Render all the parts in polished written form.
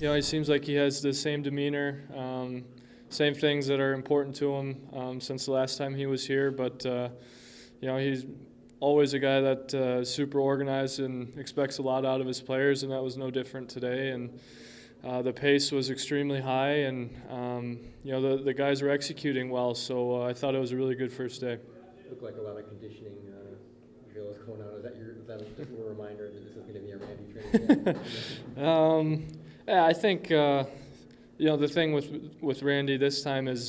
He seems like he has the same demeanor, same things that are important to him since the last time he was here. But he's always a guy that is super organized and expects a lot out of his players, and that was no different today. And the pace was extremely high, and the guys were executing well. So I thought it was a really good first day. Looked like a lot of conditioning drills going on. Is that just a reminder that this is going to be a Randy training camp? Yeah, I think the thing with Randy this time is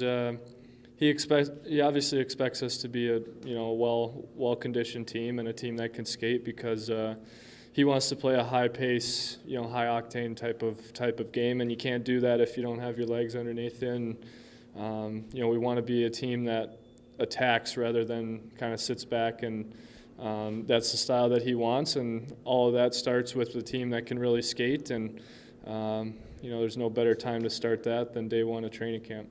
he obviously expects us to be a well conditioned team and a team that can skate because he wants to play a high pace, high octane type of game, and you can't do that if you don't have your legs underneath it. And we want to be a team that attacks rather than kind of sits back, and that's the style that he wants, and all of that starts with a team that can really skate, and there's no better time to start that than day one of training camp.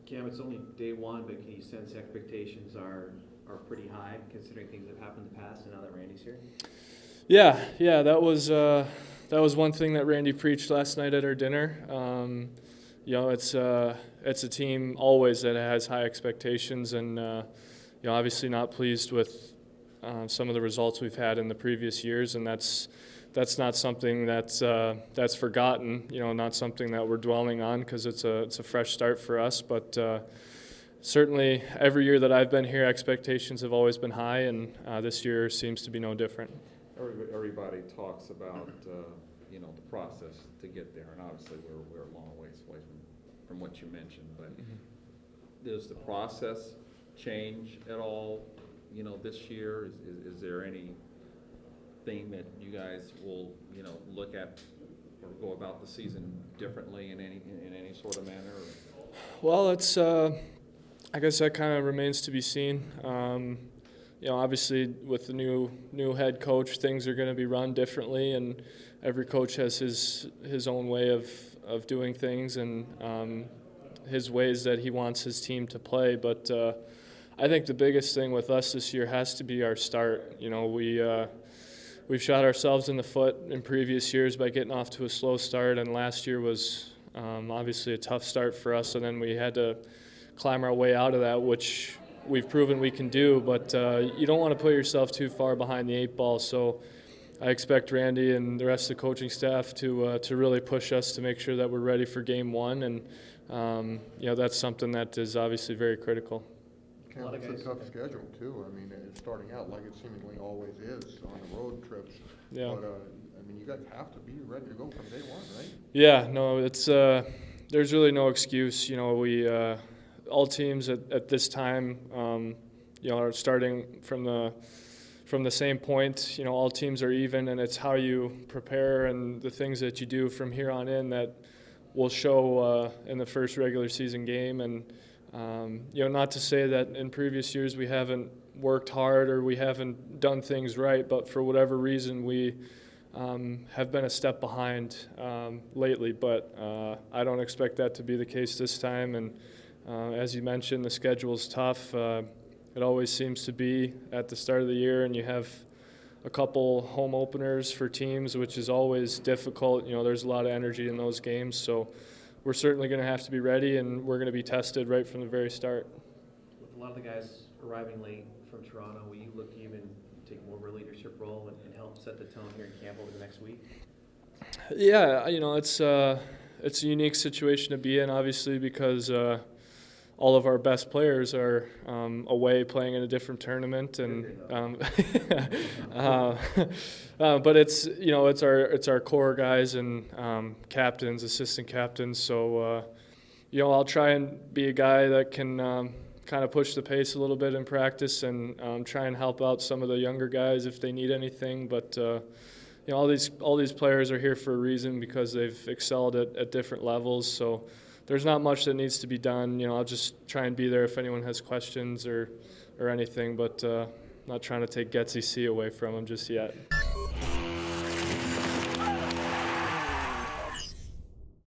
Cam, it's only day one, but can you sense expectations are pretty high considering things that happened in the past and now that Randy's here? Yeah, that was one thing that Randy preached last night at our dinner. It's a team always that has high expectations, and obviously not pleased with some of the results we've had in the previous years, and that's not something that's forgotten. Not something that we're dwelling on because it's a fresh start for us. But certainly, every year that I've been here, expectations have always been high, and this year seems to be no different. Everybody talks about the process to get there, and obviously we're a long ways away from what you mentioned. But does the process change at all? This year, is there anything that you guys will look at or go about the season differently in any sort of manner? Or? Well, it's I guess that kind of remains to be seen. Obviously with the new head coach, things are going to be run differently, and every coach has his own way of doing things and his ways that he wants his team to play. But I think the biggest thing with us this year has to be our start. We've shot ourselves in the foot in previous years by getting off to a slow start, and last year was obviously a tough start for us, and then we had to climb our way out of that, which we've proven we can do. But you don't want to put yourself too far behind the eight ball, so I expect Randy and the rest of the coaching staff to really push us to make sure that we're ready for game one, and that's something that is obviously very critical. It's a tough schedule too. I mean, it's starting out like it seemingly always is on the road trips. Yeah. But you guys have to be ready to go from day one, right? Yeah. No, it's there's really no excuse. We all teams at this time, are starting from the same point. All teams are even, and it's how you prepare and the things that you do from here on in that will show in the first regular season game. And not to say that in previous years we haven't worked hard or we haven't done things right, but for whatever reason we have been a step behind lately. But I don't expect that to be the case this time. And as you mentioned, the schedule is tough. It always seems to be at the start of the year, and you have a couple home openers for teams, which is always difficult. There's a lot of energy in those games, so we're certainly going to have to be ready, and we're going to be tested right from the very start. With a lot of the guys arriving late from Toronto, will you look to even take more of a leadership role and help set the tone here in camp over the next week? Yeah, it's a unique situation to be in, obviously, because all of our best players are away playing in a different tournament, and but it's our core guys and captains, assistant captains. So I'll try and be a guy that can kind of push the pace a little bit in practice and try and help out some of the younger guys if they need anything. But all these players are here for a reason because they've excelled at different levels. So there's not much that needs to be done. I'll just try and be there if anyone has questions or anything, but not trying to take Getsy C away from them just yet.